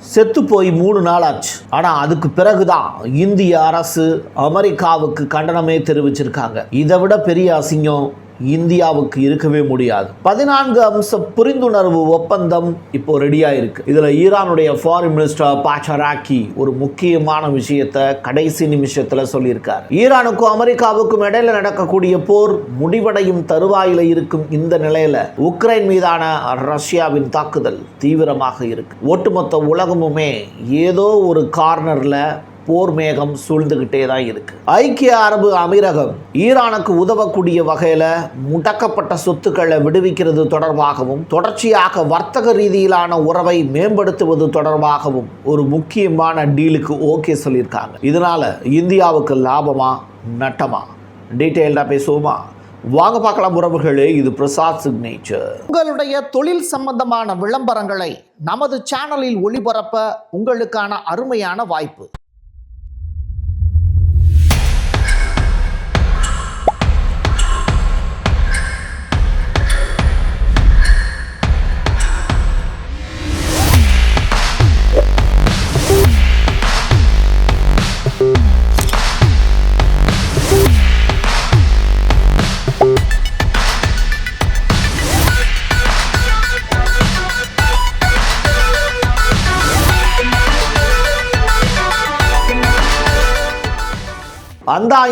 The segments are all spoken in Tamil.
செத்து போய் 3 நாள் ஆச்சு. ஆனால் அதுக்கு பிறகுதான் இந்திய அரசு அமெரிக்காவுக்கு கண்டனமே தெரிவிச்சிருக்காங்க. இதை விட பெரிய அசிங்கம் இந்தியாவுக்கு இருக்கவே முடியாது. 14 அம்ச புரிந்துணர்வு ஒப்பந்தம் இப்போ ரெடியா இருக்கு. இதுல ஈரானுடைய ஃபாரின் மினிஸ்டர் பாச்சராக்கி ஒரு முக்கியமான விஷயத்தை கடைசி நிமிஷத்துல சொல்லியிருக்காரு. ஈரானுக்கும் அமெரிக்காவுக்கும் இடையில நடக்கக்கூடிய போர் முடிவடையும் தருவாயில இருக்கும் இந்த நிலையில உக்ரைன் மீதான ரஷ்யாவின் தாக்குதல் தீவிரமாக இருக்கு. ஒட்டுமொத்த உலகமுமே ஏதோ ஒரு கார்னர்ல போர் மேகம் சூழ்ந்துகிட்டே தான் இருக்கு. ஐக்கிய அரபு அமீரகம் ஈரானுக்கு உதவக்கூடிய வகையில முடக்கப்பட்ட சொத்துக்களை விடுவிக்கிறது தொடர்பாகவும் தொடர்ச்சியாக வர்த்தக ரீதியிலான உறவை மேம்படுத்துவது தொடர்பாகவும் ஒரு முக்கியமான டீலுக்கு ஓகே சொல்லியிருக்காங்க. இதனால இந்தியாவுக்கு லாபமா நட்டமா டீட்டெயில்டா பேசுவோமா? வாங்க பார்க்கலாம் உறவுகளே. இது பிரசாத் சிக்னேச்சர். உங்களுடைய தொழில் சம்பந்தமான விளம்பரங்களை நமது சேனலில் ஒளிபரப்ப உங்களுக்கான அருமையான வாய்ப்பு.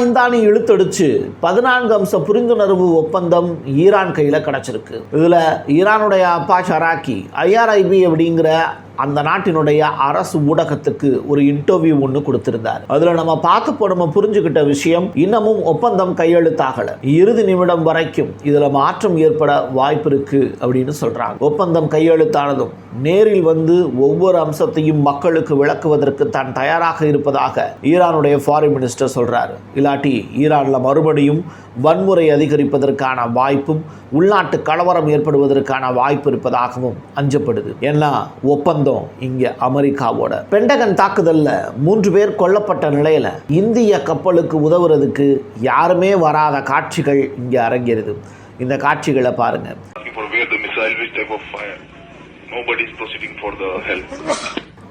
இந்தானி இழுத்தடிச்சு 14 அம்ச புரிந்துணர்வு ஒப்பந்தம் ஈரான் கையில் கிடைச்சிருக்கு. இதில் ஈரானுடைய பாச்சராக்கி IRIB அப்படிங்கிற அந்த நாட்டினுடைய அரசு ஊடகத்துக்கு ஒரு இன்டர்வியூ ஒன்று கொடுத்திருந்தார். அதுல நம்ம புரிஞ்சுக்கிட்ட விஷயம், இன்னமும் ஒப்பந்தம் கையெழுத்தாகல, இறுதி நிமிடம் வரைக்கும் இதுல மாற்றம் ஏற்பட வாய்ப்பு இருக்கு அப்படின்னு சொல்றாங்க. ஒப்பந்தம் கையெழுத்தானதும் நேரில் வந்து ஒவ்வொரு அம்சத்தையும் மக்களுக்கு விளக்குவதற்கு தான் தயாராக இருப்பதாக ஈரானுடைய ஃபாரின் மினிஸ்டர் சொல்றாரு. இல்லாட்டி ஈரான்ல மறுபடியும் வன்முறை அதிகரிப்பதற்கான வாய்ப்பும் உள்நாட்டு கலவரம் ஏற்படுவதற்கான வாய்ப்பு இருப்பதாகவும் அஞ்சப்படுது. ஏன்னா ஒப்பந்தம் இங்க அமெரிக்காவோட. பென்டகன் தாக்குதல்ல 3 பேர் கொல்லப்பட்ட நிலையில இந்திய கப்பலுக்கு உதவுறதுக்கு யாருமே வராத காட்சிகள் இங்க அரங்கேறுது. இந்த காட்சிகளை பாருங்க.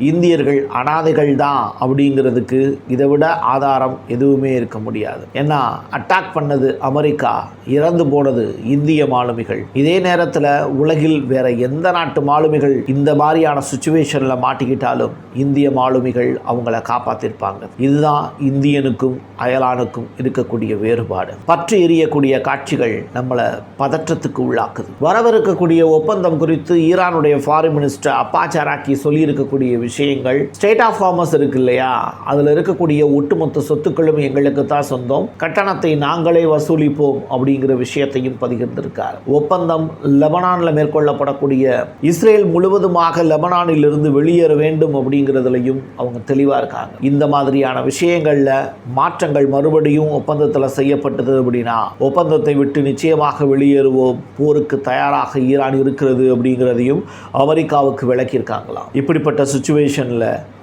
இந்தியர்கள் அனாதைகள் தான் அப்படிங்கிறதுக்கு இதை விட ஆதாரம் எதுவுமே இருக்க முடியாது. ஏன்னா அட்டாக் பண்ணது அமெரிக்கா, இறந்து போனது இந்திய மாலுமிகள். இதே நேரத்தில் உலகில் வேற எந்த நாட்டு மாலுமிகள் இந்த மாதிரியான சுச்சுவேஷன்ல மாட்டிக்கிட்டாலும் இந்திய மாலுமிகள் அவங்கள காப்பாத்திருப்பாங்க. இதுதான் இந்தியனுக்கும் அயலானுக்கும் இருக்கக்கூடிய வேறுபாடு. பற்றி எரியக்கூடிய காட்சிகள் நம்மளை பதற்றத்துக்கு உள்ளாக்குது. வரவிருக்கக்கூடிய ஒப்பந்தம் குறித்து ஈரானுடைய ஃபாரின் மினிஸ்டர் அப்பாச்சராக்கி சொல்லியிருக்கக்கூடிய விஷயங்கள், ஸ்டேட் ஆஃப் ஹார்மஸ் இருக்கு இல்லையா, அதுல இருக்கக்கூடிய ஒட்டுமொத்த சொத்துக்களும் எங்களுக்கு தான் சொந்தம், கட்டணத்தை நாங்களே வசூலிப்போம் அப்படிங்கிற விஷயத்தையும் பகிர்ந்திருக்கார். ஒப்பந்தம் லெபனான்ல மேற்கொள்ளப்படக்கூடிய இஸ்ரேல் முழுவதுமாக லெபனானில் இருந்து வெளியேற வேண்டும் அப்படிங்கிறதுலையும் அவங்க தெளிவா இருக்காங்க. இந்த மாதிரியான விஷயங்கள்ல மாற்றங்கள் மறுபடியும் ஒப்பந்தத்தில் செய்யப்பட்டது அப்படின்னா ஒப்பந்தத்தை விட்டு நிச்சயமாக வெளியேறுவோம், போருக்கு தயாராக ஈரான் இருக்கிறது அப்படிங்கிறதையும் அமெரிக்காவுக்கு விளக்கியிருக்காங்களாம். இப்படிப்பட்ட சுச்சுவேஷன்ல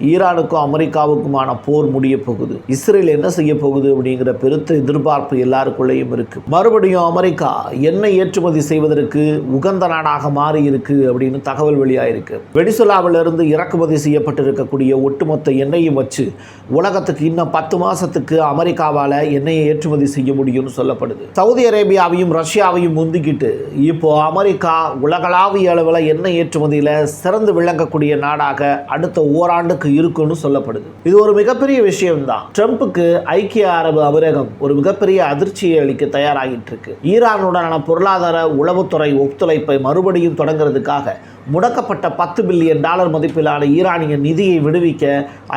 ஈரானுக்கும் அமெரிக்காவுக்குமான போர் முடிய போகுது. இஸ்ரேல் என்ன செய்ய போகுது அப்படிங்கிற பெருத்த எதிர்பார்ப்பு எல்லாருக்குள்ளேயும் இருக்கு. மறுபடியும் அமெரிக்கா எண்ணெய் ஏற்றுமதி செய்வதற்கு உகந்த நாடாக மாறி இருக்கு அப்படின்னு தகவல் வெளியாயிருக்கு. வெனிசுலாவிலிருந்து இறக்குமதி செய்யப்பட்டிருக்கக்கூடிய ஒட்டுமொத்த எண்ணெயும் வச்சு உலகத்துக்கு இன்னும் 10 மாசத்துக்கு அமெரிக்காவால் எண்ணெயை ஏற்றுமதி செய்ய முடியும்னு சொல்லப்படுது. சவுதி அரேபியாவையும் ரஷ்யாவையும் முந்திக்கிட்டு இப்போ அமெரிக்கா உலகளாவிய அளவில் எண்ணெய் ஏற்றுமதியில் சிறந்து விளங்கக்கூடிய நாடாக அடுத்த ஓராண்டுக்கு இருக்குன்னு சொல்லப்படுது. இது ஒரு மிகப்பெரிய விஷயம் தான். ட்ரம்புக்கு ஐக்கிய அரபு அமீரகம் ஒரு மிகப்பெரிய அதிர்ச்சியை அளிக்க தயாராகிட்டு இருக்கு. ஈரானுடனான பொருளாதார உளவுத்துறை ஒத்துழைப்பை மறுபடியும் தொடங்குறதுக்காக முடக்கப்பட்ட $10 பில்லியன் மதிப்பிலான ஈரானிய நிதியை விடுவிக்க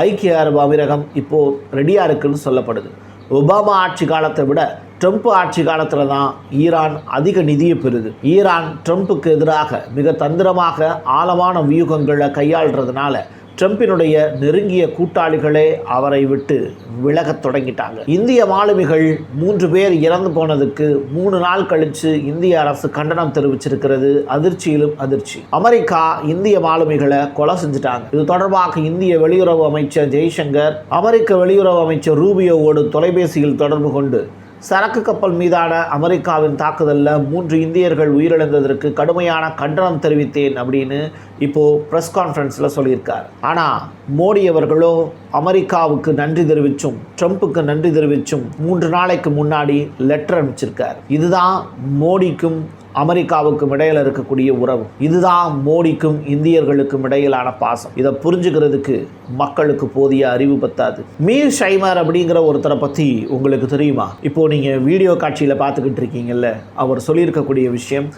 ஐக்கிய அரபு அமீரகம் இப்போ ரெடியா இருக்குன்னு சொல்லப்படுது. ஒபாமா ஆட்சி காலத்தை விட ட்ரம்ப் ஆட்சி காலத்தில் தான் ஈரான் அதிக நிதியை பெறுது. ஈரான் ட்ரம்புக்கு எதிராக மிக தந்திரமாக ஆழமான வியூகங்களை கையாளுறதுனால ட்ரம்பினுடைய நெருங்கிய கூட்டாளிகளே அவரை விட்டு விலகத் தொடங்கிட்டாங்க. இந்திய மாலுமிகள் 3 பேர் இறந்து போனதுக்கு 3 நாள் கழிச்சு இந்திய அரசு கண்டனம் தெரிவிச்சிருக்கிறது. அதிர்ச்சியிலும் அதிர்ச்சி. அமெரிக்கா இந்திய மாலுமிகளை கொலை செஞ்சுட்டாங்க. இது தொடர்பாக இந்திய வெளியுறவு அமைச்சர் ஜெய்சங்கர் அமெரிக்க வெளியுறவு அமைச்சர் ரூபியோவோடு தொலைபேசியில் தொடர்பு கொண்டு சரக்கு கப்பல் மீதான அமெரிக்காவின் தாக்குதலில் 3 இந்தியர்கள் உயிரிழந்ததற்கு கடுமையான கண்டனம் தெரிவித்தேன் அப்படின்னு இப்போது ப்ரெஸ் கான்ஃபரன்ஸில் சொல்லியிருக்கார். ஆனால் மோடி அவர்களோ அமெரிக்காவுக்கு நன்றி தெரிவிச்சும் ட்ரம்ப்புக்கு நன்றி தெரிவிச்சும் 3 நாளைக்கு முன்னாடி லெட்டர் அனுப்பிச்சிருக்கார். இதுதான் மோடிக்கும் அமெரிக்காவுக்கும் இடையில இருக்கக்கூடிய உறவு. இதுதான் மோடிக்கும் இந்தியர்களுக்கும் இடையிலான பாசம். இதை புரிஞ்சுக்கிறதுக்கு மக்களுக்கு போதிய அறிவு பத்தாது. மீர் ஷைமர் அப்படிங்கிற ஒருத்தரை பற்றி உங்களுக்கு தெரியுமா? இப்போ நீங்கள் வீடியோ காட்சியில் பார்த்துக்கிட்டு இருக்கீங்கல்ல, அவர் சொல்லியிருக்கக்கூடிய விஷயம்,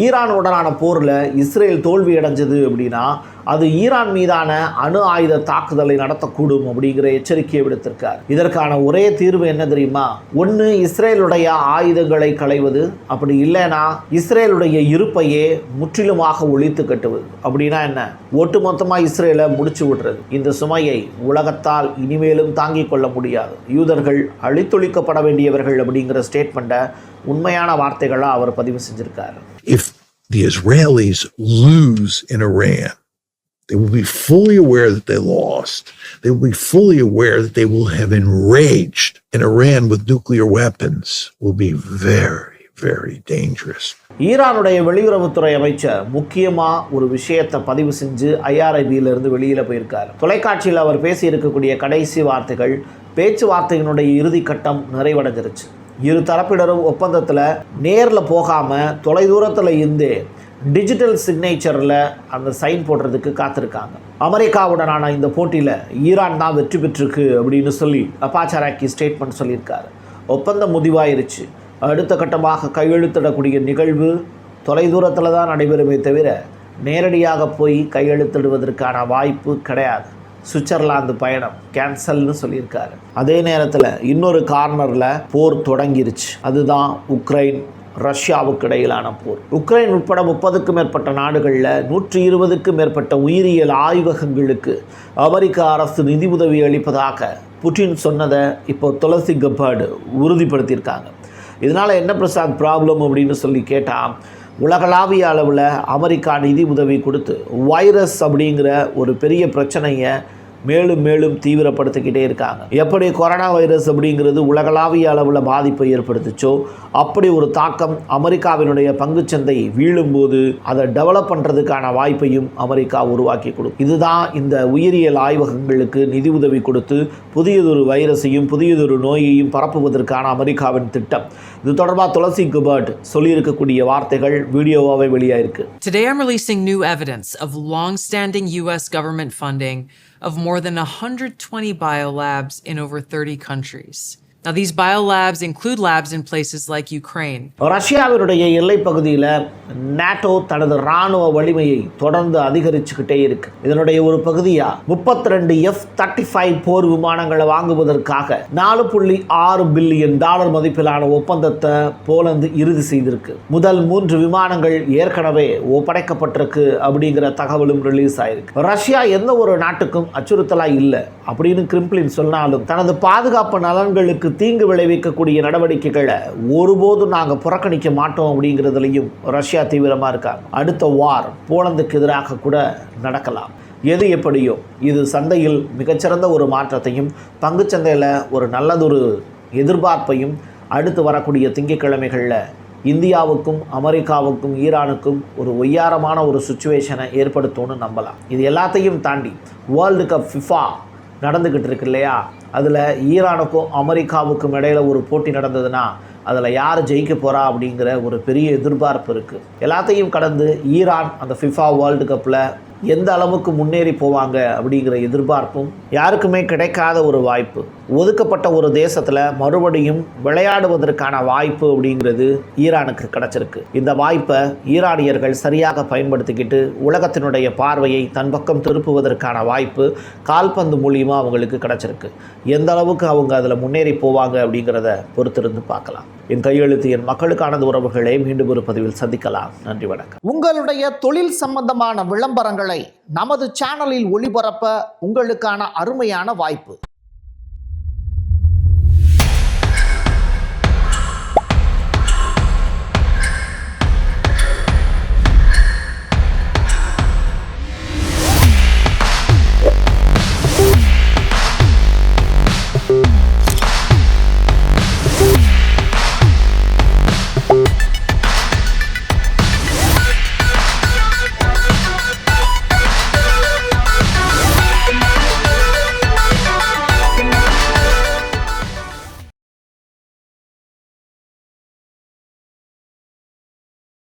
ஈரானுடனான போரில் இஸ்ரேல் தோல்வி அடைஞ்சது அப்படின்னா அது ஈரான் மீதான அணு ஆயுத தாக்குதலை நடத்தக்கூடும் அப்படிங்கிற எச்சரிக்கையை விடுத்திருக்கார். இதற்கான ஒரே தீர்வு என்ன தெரியுமா? ஒன்று இஸ்ரேலுடைய ஆயுதங்களை களைவது, அப்படி இல்லைன்னா இஸ்ரேலுடைய இருப்பையே முற்றிலுமாக ஒழித்து கட்டுவது. அப்படின்னா என்ன? ஒட்டுமொத்தமாக இஸ்ரேலை முடிச்சு விடுறது. இந்த சுமையை உலகத்தால் இனிமேலும் தாங்கிக் கொள்ள முடியாது. யூதர்கள் அழித்தொழிக்கப்பட வேண்டியவர்கள் அப்படிங்கிற ஸ்டேட்மெண்ட்டை உண்மையான வார்த்தைகளாக அவர் பதிவு செஞ்சிருக்காரு. If the Israelis lose in Iran, they will be fully aware that they lost. They will be fully aware that they will have enraged. And Iran with nuclear weapons will be very, very dangerous. ஈரானுடைய வெளியுறவுத்துறை அமைச்சர் முக்கியமாக ஒரு விஷயத்தை பதிவு செஞ்சு IRIB-லிருந்து வெளியில் போயிருக்கார். தொலைக்காட்சியில் அவர் பேசி இருக்கக்கூடிய கடைசி வார்த்தைகள், பேச்சுவார்த்தையினுடைய இறுதி கட்டம் நிறைவடைஞ்சிருச்சு. இரு தரப்பினரும் ஒப்பந்தத்தில் நேரில் போகாமல் தொலைதூரத்தில் இருந்தே டிஜிட்டல் சிக்னேச்சரில் அந்த சைன் போடுறதுக்கு காத்திருக்காங்க. அமெரிக்காவுடனான இந்த போட்டியில் ஈரான் தான் வெற்றி பெற்றிருக்கு அப்படின்னு சொல்லி அப்பாச்சாராக்கி ஸ்டேட்மெண்ட் சொல்லியிருக்காரு. ஒப்பந்தம் முடிவாயிருச்சு. அடுத்த கட்டமாக கையெழுத்திடக்கூடிய நிகழ்வு தொலைதூரத்தில் தான் நடைபெறுமே தவிர நேரடியாக போய் கையெழுத்திடுவதற்கான வாய்ப்பு கிடையாது. சுவிட்சர்லாந்து பயணம் கேன்சல்னு சொல்லியிருக்காரு. அதே நேரத்தில் இன்னொரு கார்னரில் போர் தொடங்கிருச்சு. அதுதான் உக்ரைன் ரஷ்யாவுக்கு இடையிலான போர். உக்ரைன் உட்பட 30க்கும் மேற்பட்ட நாடுகளில் 120க்கும் மேற்பட்ட உயிரியல் ஆய்வகங்களுக்கு அமெரிக்க அரசு நிதி உதவி அளிப்பதாக புட்டின் சொன்னதை இப்போ துளசி கபார்டு உறுதிப்படுத்தியிருக்காங்க. இதனால் என்ன பிரசாத் ப்ராப்ளம் அப்படின்னு சொல்லி கேட்டால், உலகளாவிய அளவில் அமெரிக்கா நிதி உதவி கொடுத்து வைரஸ் அப்படிங்கிற ஒரு பெரிய பிரச்சனையை மேலும் மேலும் தீவிரப்படுத்திக்கிட்டே இருக்காங்க. எப்படி கொரோனா வைரஸ் அப்படிங்கிறது உலகளாவிய அளவில் பாதிப்பை ஏற்படுத்துச்சோ அப்படி ஒரு தாக்கம் அமெரிக்காவினுடைய பங்குச்சந்தை வீழும்போது அதை டெவலப் பண்ணுறதுக்கான வாய்ப்பையும் அமெரிக்கா உருவாக்கி கொடுக்கும். இதுதான் இந்த உயிரியல் ஆய்வகங்களுக்கு நிதி உதவி கொடுத்து புதியதொரு வைரஸையும் புதியதொரு நோயையும் பரப்புவதற்கான அமெரிக்காவின் திட்டம். இது தொடர்பாக துளசி கபார்ட் சொல்லியிருக்கக்கூடிய வார்த்தைகள் வீடியோவாகவே வெளியாயிருக்கு. Today I'm releasing new evidence of long-standing US government funding of more than 120 biolabs in over 30 countries. Now, these biolabs include labs in places like Ukraine. ரஷ்யாவினுடைய எல்லைப் பகுதியில் நாட்டோ தனது இராணுவ வலிமையை தொடர்ந்து அதிகரிச்சுக்கிட்டே இருக்கு. இதனுடைய ஒரு பகுதியாக 32 F-35 போர் விமானங்களை வாங்குவதற்காக $4.6 பில்லியன் மதிப்பிலான ஒப்பந்தத்தை போலந்து இறுதி செய்திருக்கு. முதல் 3 விமானங்கள் ஏற்கனவே ஒப்படைக்கப்பட்டிருக்கு அப்படிங்கிற தகவலும் ரிலீஸ் ஆயிருக்கு. ரஷ்யா எந்த ஒரு நாட்டுக்கும் அச்சுறுத்தலாக இல்லை அப்படின்னு கிரெம்ளின் சொன்னாலும் தனது பாதுகாப்பு நலன்களுக்கு தீங்கு விளைவிக்கக்கூடிய நடவடிக்கைகளை ஒருபோதும் நாங்கள் புறக்கணிக்க மாட்டோம் அப்படிங்கிறதுலையும் ரஷ்யா தீவிரமாக இருக்காங்க. அடுத்த வார் போலந்துக்கு எதிராக கூட நடக்கலாம். எது எப்படியோ இது சந்தையில் மிகச்சிறந்த ஒரு மாற்றத்தையும் பங்குச்சந்தையில் ஒரு நல்லதொரு எதிர்பார்ப்பையும் அடுத்து வரக்கூடிய திங்கட்கிழமைகளில் இந்தியாவுக்கும் அமெரிக்காவுக்கும் ஈரானுக்கும் ஒரு ஒய்யாரமான ஒரு சுச்சுவேஷனை ஏற்படுத்தும்னு நம்பலாம். இது எல்லாத்தையும் தாண்டி வேர்ல்டு கப் ஃபிஃபா நடந்துக்கிட்டு இருக்கு இல்லையா, அதில் ஈரானுக்கும் அமெரிக்காவுக்கும் இடையில் ஒரு போட்டி நடந்ததுன்னா அதில் யார் ஜெயிக்க போகிறா அப்படிங்கிற ஒரு பெரிய எதிர்பார்ப்பு இருக்குது. எல்லாத்தையும் கடந்து ஈரான் அந்த ஃபிஃபா வேர்ல்டு கப்பில் எந்த அளவுக்கு முன்னேறி போவாங்க அப்படிங்கிற எதிர்பார்ப்பும் யாருக்குமே கிடைக்காத ஒரு வாய்ப்பு. ஒதுக்கப்பட்ட ஒரு தேசத்தில் மறுபடியும் விளையாடுவதற்கான வாய்ப்பு அப்படிங்கிறது ஈரானுக்கு கிடச்சிருக்கு. இந்த வாய்ப்பை ஈரானியர்கள் சரியாக பயன்படுத்திக்கிட்டு உலகத்தினுடைய பார்வையை தன் பக்கம் திருப்புவதற்கான வாய்ப்பு கால்பந்து மூலியமாக அவங்களுக்கு கிடச்சிருக்கு. எந்த அளவுக்கு அவங்க அதில் முன்னேறி போவாங்க அப்படிங்கிறத பொறுத்திருந்து பார்க்கலாம். என் கையெழுத்து என் மக்களுக்கானது உறவுகளை மீண்டும் ஒரு பதிவில் சந்திக்கலாம். நன்றி, வணக்கம். உங்களுடைய தொழில் சம்பந்தமான விளம்பரங்களை நமது சேனலில் ஒளிபரப்ப உங்களுக்கான அருமையான வாய்ப்பு.